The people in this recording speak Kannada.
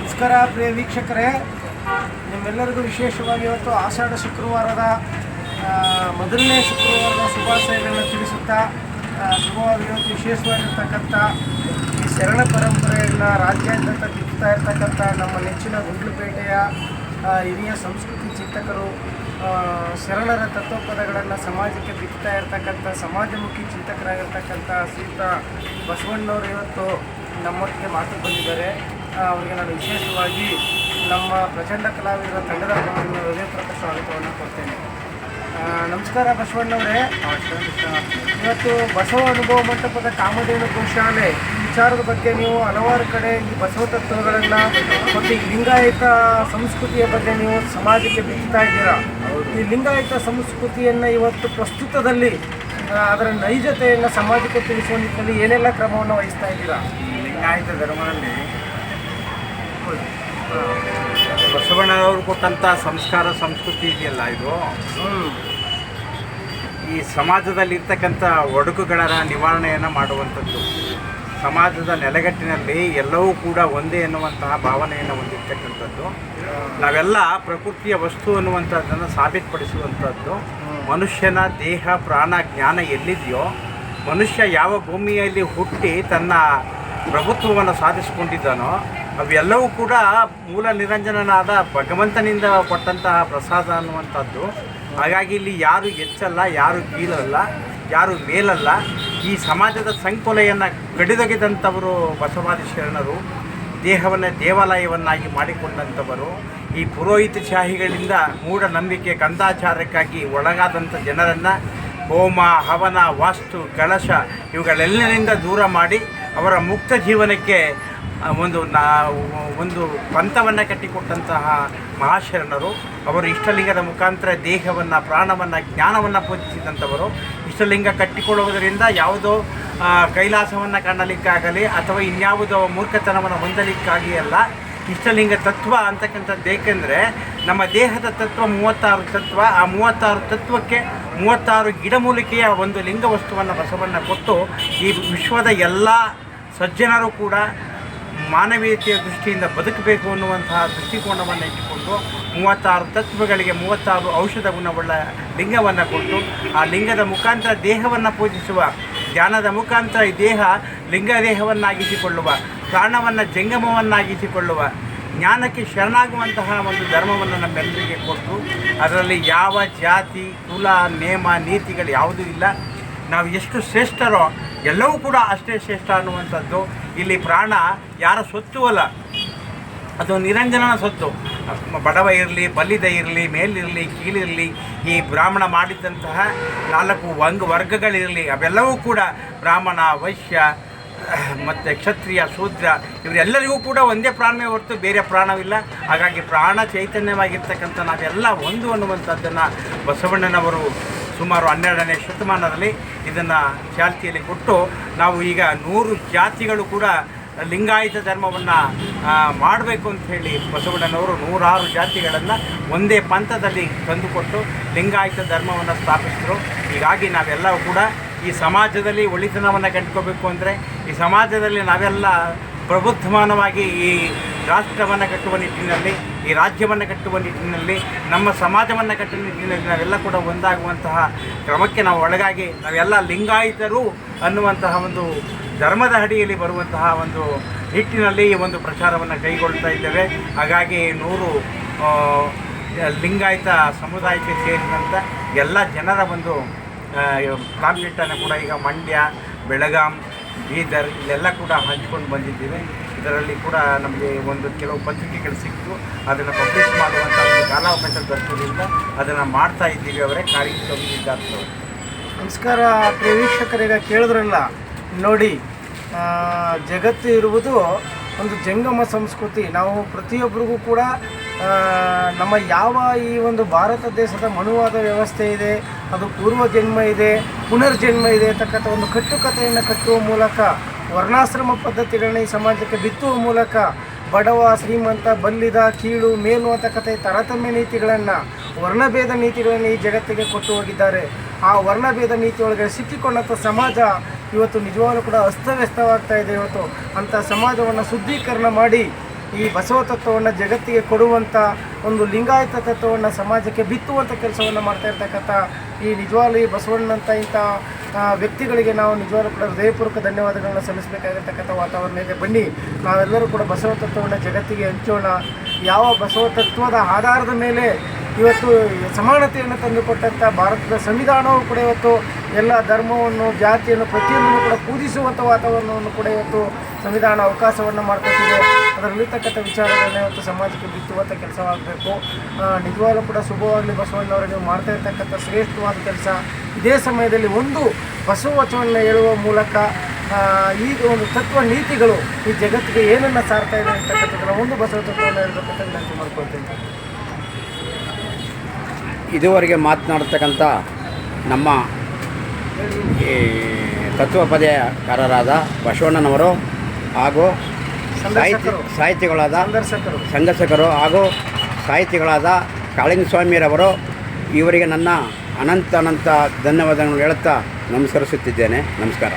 ನಮಸ್ಕಾರ ಪ್ರಿಯ ವೀಕ್ಷಕರೇ, ನಿಮ್ಮೆಲ್ಲರಿಗೂ ವಿಶೇಷವಾಗಿ ಇವತ್ತು ಆಷಾಢ ಶುಕ್ರವಾರದ ಮೊದಲನೇ ಶುಕ್ರವಾರದ ಶುಭಾಶಯಗಳನ್ನು ತಿಳಿಸುತ್ತಾ ಶುಭವಾಗಿ ಇವತ್ತು ವಿಶೇಷವಾಗಿರ್ತಕ್ಕಂಥ ಈ ಶರಣ ಪರಂಪರೆಯನ್ನು ರಾಜ್ಯಾದ್ಯಂತ ತಿರುಗ್ತಾ ಇರ್ತಕ್ಕಂಥ ನಮ್ಮ ನೆಚ್ಚಿನ ಗುಂಡ್ಲುಪೇಟೆಯ ಹಿರಿಯ ಸಂಸ್ಕೃತಿ ಚಿಂತಕರು, ಶರಣರ ತತ್ವಪದಗಳನ್ನು ಸಮಾಜಕ್ಕೆ ಬಿತ್ತಾ ಇರ್ತಕ್ಕಂಥ ಸಮಾಜಮುಖಿ ಚಿಂತಕರಾಗಿರ್ತಕ್ಕಂಥ ಶ್ರೀಯುತ ಬಸವಣ್ಣವರು ಇವತ್ತು ನಮ್ಮೊಟ್ಟಿಗೆ ಮಾತು ಬಂದಿದ್ದಾರೆ. ಅವರಿಗೆ ನಾನು ವಿಶೇಷವಾಗಿ ನಮ್ಮ ಪ್ರಚಂಡ ಕಲಾವಿದರ ತಂಡದ ಪರವಾಗಿ ಹೃದಯಪೂರ್ವಕ ಸ್ವಾಗತವನ್ನು ಕೊಡ್ತೇನೆ. ನಮಸ್ಕಾರ ಬಸವಣ್ಣವರೇ. ಇವತ್ತು ಬಸವ ಅನುಭವ ಮಂಟಪದ ಕಾಮಧೇನು ಗೋಶಾಲೆ ಈ ವಿಚಾರದ ಬಗ್ಗೆ ನೀವು ಹಲವಾರು ಕಡೆ ಈ ಬಸವ ತತ್ವಗಳನ್ನು ಮತ್ತು ಈ ಲಿಂಗಾಯತ ಸಂಸ್ಕೃತಿಯ ಬಗ್ಗೆ ನೀವು ಸಮಾಜಕ್ಕೆ ಬಿತ್ತಾ ಇದ್ದೀರಾ. ಈ ಲಿಂಗಾಯತ ಸಂಸ್ಕೃತಿಯನ್ನು ಇವತ್ತು ಪ್ರಸ್ತುತದಲ್ಲಿ ಅದರ ನೈಜತೆಯನ್ನು ಸಮಾಜಕ್ಕೆ ತಿಳಿಸುವ ನಿಟ್ಟಿನಲ್ಲಿ ಏನೆಲ್ಲ ಕ್ರಮವನ್ನು ವಹಿಸ್ತಾ ಇದ್ದೀರಾ? ಲಿಂಗಾಯತ ಧರ್ಮದಲ್ಲಿ ಬಸವಣ್ಣನವರು ಕೊಟ್ಟಂಥ ಸಂಸ್ಕಾರ ಸಂಸ್ಕೃತಿ ಇದೆಯಲ್ಲ, ಇದು ಈ ಸಮಾಜದಲ್ಲಿರ್ತಕ್ಕಂಥ ಒಡಕುಗಳ ನಿವಾರಣೆಯನ್ನು ಮಾಡುವಂಥದ್ದು. ಸಮಾಜದ ನೆಲೆಗಟ್ಟಿನಲ್ಲಿ ಎಲ್ಲವೂ ಕೂಡ ಒಂದೇ ಎನ್ನುವಂತಹ ಭಾವನೆಯನ್ನು ಹೊಂದಿರ್ತಕ್ಕಂಥದ್ದು. ನಾವೆಲ್ಲ ಪ್ರಕೃತಿಯ ವಸ್ತು ಅನ್ನುವಂಥದ್ದನ್ನು ಸಾಬೀತುಪಡಿಸುವಂಥದ್ದು. ಮನುಷ್ಯನ ದೇಹ ಪ್ರಾಣ ಜ್ಞಾನ ಎಲ್ಲಿದೆಯೋ, ಮನುಷ್ಯ ಯಾವ ಭೂಮಿಯಲ್ಲಿ ಹುಟ್ಟಿ ತನ್ನ ಪ್ರಭುತ್ವವನ್ನು ಸಾಧಿಸಿಕೊಂಡಿದ್ದಾನೋ ಅವೆಲ್ಲವೂ ಕೂಡ ಮೂಲ ನಿರಂಜನನಾದ ಭಗವಂತನಿಂದ ಕೊಟ್ಟಂತಹ ಪ್ರಸಾದ ಅನ್ನುವಂಥದ್ದು. ಹಾಗಾಗಿ ಇಲ್ಲಿ ಯಾರು ಹೆಚ್ಚಲ್ಲ, ಯಾರು ಕೀಳಲ್ಲ, ಯಾರು ಮೇಲಲ್ಲ. ಈ ಸಮಾಜದ ಸಂಕೋಲೆಯನ್ನು ಕಡಿದೊಗೆದಂಥವರು ಬಸವಾದಿ ಶರಣರು. ದೇಹವನ್ನು ದೇವಾಲಯವನ್ನಾಗಿ ಮಾಡಿಕೊಂಡಂಥವರು. ಈ ಪುರೋಹಿತಶಾಹಿಗಳಿಂದ ಮೂಢನಂಬಿಕೆ ಕಂದಾಚಾರಕ್ಕಾಗಿ ಒಳಗಾದಂಥ ಜನರನ್ನು ಹೋಮ ಹವನ ವಾಸ್ತು ಕಳಶ ಇವುಗಳೆಲ್ಲರಿಂದ ದೂರ ಮಾಡಿ ಅವರ ಮುಕ್ತ ಜೀವನಕ್ಕೆ ಒಂದು ಪಂಥವನ್ನು ಕಟ್ಟಿಕೊಟ್ಟಂತಹ ಮಹಾಶರಣರು. ಅವರು ಇಷ್ಟಲಿಂಗದ ಮುಖಾಂತರ ದೇಹವನ್ನು ಪ್ರಾಣವನ್ನು ಜ್ಞಾನವನ್ನು ಪೂಜಿಸಿದಂಥವರು. ಇಷ್ಟಲಿಂಗ ಕಟ್ಟಿಕೊಳ್ಳುವುದರಿಂದ ಯಾವುದೋ ಕೈಲಾಸವನ್ನು ಕಾಣಲಿಕ್ಕಾಗಲಿ ಅಥವಾ ಇನ್ಯಾವುದೋ ಮೂರ್ಖತನವನ್ನು ಹೊಂದಲಿಕ್ಕಾಗಿ ಅಲ್ಲ. ಇಷ್ಟಲಿಂಗ ತತ್ವ ಅಂತಕ್ಕಂಥದ್ದು ಏಕೆಂದರೆ ನಮ್ಮ ದೇಹದ ತತ್ವ 36 ತತ್ವ. ಆ 36 ತತ್ವಕ್ಕೆ 36 ಗಿಡಮೂಲಿಕೆಯ ಒಂದು ಲಿಂಗ ವಸ್ತುವನ್ನು ಬಸವಣ್ಣ ಕೊಟ್ಟು ಈ ವಿಶ್ವದ ಎಲ್ಲ ಸಜ್ಜನರು ಕೂಡ ಮಾನವೀಯತೆಯ ದೃಷ್ಟಿಯಿಂದ ಬದುಕಬೇಕು ಅನ್ನುವಂತಹ ದೃಷ್ಟಿಕೋನವನ್ನು ಇಟ್ಟುಕೊಂಡು 36 ತತ್ವಗಳಿಗೆ 36 ಔಷಧ ಗುಣವುಳ್ಳ ಲಿಂಗವನ್ನು ಕೊಟ್ಟು ಆ ಲಿಂಗದ ಮುಖಾಂತರ ದೇಹವನ್ನು ಪೂಜಿಸುವ, ಧ್ಯಾನದ ಮುಖಾಂತರ ಈ ದೇಹ ಲಿಂಗ ದೇಹವನ್ನಾಗಿಸಿಕೊಳ್ಳುವ, ಪ್ರಾಣವನ್ನು ಜಂಗಮವನ್ನಾಗಿಸಿಕೊಳ್ಳುವ, ಜ್ಞಾನಕ್ಕೆ ಶರಣಾಗುವಂತಹ ಒಂದು ಧರ್ಮವನ್ನು ನಮ್ಮೆಲ್ಲರಿಗೆ ಕೊಟ್ಟು ಅದರಲ್ಲಿ ಯಾವ ಜಾತಿ ಕುಲ ನೇಮ ನೀತಿಗಳು ಯಾವುದೂ ಇಲ್ಲ. ನಾವು ಎಷ್ಟು ಶ್ರೇಷ್ಠರೋ ಎಲ್ಲವೂ ಕೂಡ ಅಷ್ಟೇ ಶ್ರೇಷ್ಠ ಅನ್ನುವಂಥದ್ದು. ಇಲ್ಲಿ ಪ್ರಾಣ ಯಾರ ಸೊತ್ತು ಅಲ್ಲ, ಅದು ನಿರಂಜನನ ಸೊತ್ತು. ಬಡವ ಇರಲಿ, ಬಲ್ಲಿದ ಇರಲಿ, ಮೇಲಿರಲಿ, ಕೀಳಿರಲಿ, ಈ ಬ್ರಾಹ್ಮಣ ಮಾಡಿದಂತಹ 4 ವರ್ಗಗಳಿರಲಿ, ಅವೆಲ್ಲವೂ ಕೂಡ ಬ್ರಾಹ್ಮಣ ವೈಶ್ಯ ಮತ್ತು ಕ್ಷತ್ರಿಯ ಶೂದ್ರ ಇವರೆಲ್ಲರಿಗೂ ಕೂಡ ಒಂದೇ ಪ್ರಾಣವೇ ಹೊರತು ಬೇರೆ ಪ್ರಾಣವಿಲ್ಲ. ಹಾಗಾಗಿ ಪ್ರಾಣ ಚೈತನ್ಯವಾಗಿರ್ತಕ್ಕಂಥ ನಾವೆಲ್ಲ ಒಂದು ಅನ್ನುವಂಥದ್ದನ್ನು ಬಸವಣ್ಣನವರು ಸುಮಾರು 12ನೇ ಶತಮಾನದಲ್ಲಿ ಇದನ್ನು ಚಾಲ್ತಿಯಲ್ಲಿ ಕೊಟ್ಟು ನಾವು ಈಗ 100 ಜಾತಿಗಳು ಕೂಡ ಲಿಂಗಾಯತ ಧರ್ಮವನ್ನು ಮಾಡಬೇಕು ಅಂತ ಹೇಳಿ ಬಸವಣ್ಣನವರು 106 ಜಾತಿಗಳನ್ನು ಒಂದೇ ಪಂಥದಲ್ಲಿ ತಂದುಕೊಟ್ಟು ಲಿಂಗಾಯತ ಧರ್ಮವನ್ನು ಸ್ಥಾಪಿಸಿದರು. ಹೀಗಾಗಿ ನಾವೆಲ್ಲವೂ ಕೂಡ ಈ ಸಮಾಜದಲ್ಲಿ ಒಳಿತನವನ್ನು ಕಂಡುಕೋಬೇಕು ಅಂದರೆ ಈ ಸಮಾಜದಲ್ಲಿ ನಾವೆಲ್ಲ ಪ್ರಬುದ್ಧಮಾನವಾಗಿ ಈ ರಾಷ್ಟ್ರವನ್ನು ಕಟ್ಟುವ ನಿಟ್ಟಿನಲ್ಲಿ, ಈ ರಾಜ್ಯವನ್ನು ಕಟ್ಟುವ ನಿಟ್ಟಿನಲ್ಲಿ, ನಮ್ಮ ಸಮಾಜವನ್ನು ಕಟ್ಟುವ ನಿಟ್ಟಿನಲ್ಲಿ ನಾವೆಲ್ಲ ಕೂಡ ಒಂದಾಗುವಂತಹ ಕ್ರಮಕ್ಕೆ ನಾವು ಒಳಗಾಗಿ ನಾವೆಲ್ಲ ಲಿಂಗಾಯತರು ಅನ್ನುವಂತಹ ಒಂದು ಧರ್ಮದ ಅಡಿಯಲ್ಲಿ ಬರುವಂತಹ ಒಂದು ನಿಟ್ಟಿನಲ್ಲಿ ಈ ಒಂದು ಪ್ರಚಾರವನ್ನು ಕೈಗೊಳ್ತಾ ಇದ್ದೇವೆ. ಹಾಗಾಗಿ 100 ಲಿಂಗಾಯತ ಸಮುದಾಯಕ್ಕೆ ಸೇರಿದಂಥ ಎಲ್ಲ ಜನರ ಒಂದು ಪಾಂಪ್ಲೆಟನ್ನು ಕೂಡ ಈಗ ಮಂಡ್ಯ, ಬೆಳಗಾಂ, ಬೀದರ್ ಇಲ್ಲೆಲ್ಲ ಕೂಡ ಹಂಚ್ಕೊಂಡು ಬಂದಿದ್ದೀವಿ. ಇದರಲ್ಲಿ ಕೂಡ ನಮಗೆ ಕೆಲವು ಪತ್ರಿಕೆಗಳು ಸಿಕ್ತು. ಅದನ್ನು ಪಬ್ಲಿಷ್ ಮಾಡುವಂಥ ಒಂದು ಕಾಲಾವಕಾಶ ದೊರಕೋದ್ರಿಂದ ಅದನ್ನು ಮಾಡ್ತಾ ಇದ್ದೀವಿ. ಅವರೇ ಕಾರ್ಯಕ್ರಮ. ನಮಸ್ಕಾರ ಪ್ರಿಯ ವೀಕ್ಷಕರೀಗ ಕೇಳಿದ್ರಲ್ಲ ನೋಡಿ, ಜಗತ್ತು ಇರುವುದು ಒಂದು ಜಂಗಮ ಸಂಸ್ಕೃತಿ. ನಾವು ಪ್ರತಿಯೊಬ್ಬರಿಗೂ ಕೂಡ ನಮ್ಮ ಯಾವ ಈ ಒಂದು ಭಾರತ ದೇಶದ ಮನುವಾದ ವ್ಯವಸ್ಥೆ ಇದೆ, ಅದು ಪೂರ್ವ ಜನ್ಮ ಇದೆ, ಪುನರ್ಜನ್ಮ ಇದೆ ಅಂತಕ್ಕಂಥ ಒಂದು ಕಟ್ಟುಕತೆಯನ್ನು ಕಟ್ಟುವ ಮೂಲಕ, ವರ್ಣಾಶ್ರಮ ಪದ್ಧತಿಗಳನ್ನ ಈ ಸಮಾಜಕ್ಕೆ ಬಿತ್ತುವ ಮೂಲಕ ಬಡವ ಶ್ರೀಮಂತ ಬಲ್ಲಿದ ಕೀಳು ಮೇಲು ಅಂತಕ್ಕಂಥ ತಾರತಮ್ಯ ನೀತಿಗಳನ್ನು, ವರ್ಣಭೇದ ನೀತಿಗಳನ್ನು ಈ ಜಗತ್ತಿಗೆ ಕೊಟ್ಟು ಹೋಗಿದ್ದಾರೆ. ಆ ವರ್ಣಭೇದ ನೀತಿಯೊಳಗೆ ಸಿಕ್ಕಿಕೊಂಡಂಥ ಸಮಾಜ ಇವತ್ತು ನಿಜವಾಗ್ಲೂ ಕೂಡ ಅಸ್ತವ್ಯಸ್ತವಾಗ್ತಾ ಇದೆ. ಇವತ್ತು ಅಂಥ ಸಮಾಜವನ್ನು ಶುದ್ಧೀಕರಣ ಮಾಡಿ ಈ ಬಸವ ತತ್ವವನ್ನು ಜಗತ್ತಿಗೆ ಕೊಡುವಂಥ ಒಂದು ಲಿಂಗಾಯತ ತತ್ವವನ್ನು ಸಮಾಜಕ್ಕೆ ಬಿತ್ತುವಂಥ ಕೆಲಸವನ್ನು ಮಾಡ್ತಾ ಇರ್ತಕ್ಕಂಥ ಈ ನಿಜವಾಗ್ಲೂ ಈ ಬಸವಣ್ಣಂಥ ಇಂಥ ವ್ಯಕ್ತಿಗಳಿಗೆ ನಾವು ನಿಜವಾಗ್ಲೂ ಕೂಡ ಹೃದಯಪೂರ್ವಕ ಧನ್ಯವಾದಗಳನ್ನು ಸಲ್ಲಿಸಬೇಕಾಗಿರ್ತಕ್ಕಂಥ ವಾತಾವರಣ ಇದೆ. ಬನ್ನಿ ನಾವೆಲ್ಲರೂ ಕೂಡ ಬಸವ ತತ್ವವನ್ನು ಜಗತ್ತಿಗೆ ಹಂಚೋಣ. ಯಾವ ಬಸವ ತತ್ವದ ಆಧಾರದ ಮೇಲೆ ಇವತ್ತು ಸಮಾನತೆಯನ್ನು ತಂದುಕೊಟ್ಟಂಥ ಭಾರತದ ಸಂವಿಧಾನವು ಕೂಡ ಇವತ್ತು ಎಲ್ಲ ಧರ್ಮವನ್ನು ಜಾತಿಯನ್ನು ಪ್ರತಿಯೊಂದನ್ನು ಕೂಡ ಪೂಜಿಸುವಂಥ ವಾತಾವರಣವನ್ನು ಕೂಡ ಇವತ್ತು ಸಂವಿಧಾನ ಅವಕಾಶವನ್ನು ಮಾಡಿಕೊಟ್ಟಿದೆ. ಅದರಲ್ಲಿರ್ತಕ್ಕಂಥ ವಿಚಾರಗಳನ್ನ ಇವತ್ತು ಸಮಾಜಕ್ಕೆ ಬಿತ್ತುವಂಥ ಕೆಲಸವಾಗಬೇಕು. ನಿಜವಾಗ್ಲೂ ಕೂಡ ಶುಭವಾಗಲಿ ಬಸವಣ್ಣವರು, ನೀವು ಮಾಡ್ತಾ ಇರ್ತಕ್ಕಂಥ ಶ್ರೇಷ್ಠವಾದ ಕೆಲಸ. ಇದೇ ಸಮಯದಲ್ಲಿ ಒಂದು ಬಸವ ವಚನವನ್ನು ಹೇಳುವ ಮೂಲಕ ಈಗ ಒಂದು ತತ್ವ ನೀತಿಗಳು ಈ ಜಗತ್ತಿಗೆ ಏನನ್ನು ಸಾರ್ತಾ ಇದೆ ಅಂತಕ್ಕಂಥದ್ದನ್ನು ಒಂದು ಬಸವ ತತ್ವವನ್ನು ಹೇಳಬೇಕಂತ ವಿನಂತಿ ಮಾಡ್ಕೊಳ್ತೀನಿ. ಇದುವರೆಗೆ ಮಾತನಾಡ್ತಕ್ಕಂಥ ನಮ್ಮ ಈ ತತ್ವಪದಕಾರರಾದ ಬಸವಣ್ಣನವರು ಹಾಗೂ ಸಾಹಿತಿಗಳಾದ ಸಂದರ್ಶಕರು ಹಾಗೂ ಸಾಹಿತಿಗಳಾದ ಕಾಳಿಂಗಸ್ವಾಮಿಯರವರು, ಇವರಿಗೆ ನನ್ನ ಅನಂತ ಧನ್ಯವಾದಗಳನ್ನು ಹೇಳುತ್ತಾ ನಮಸ್ಕರಿಸುತ್ತಿದ್ದೇನೆ. ನಮಸ್ಕಾರ.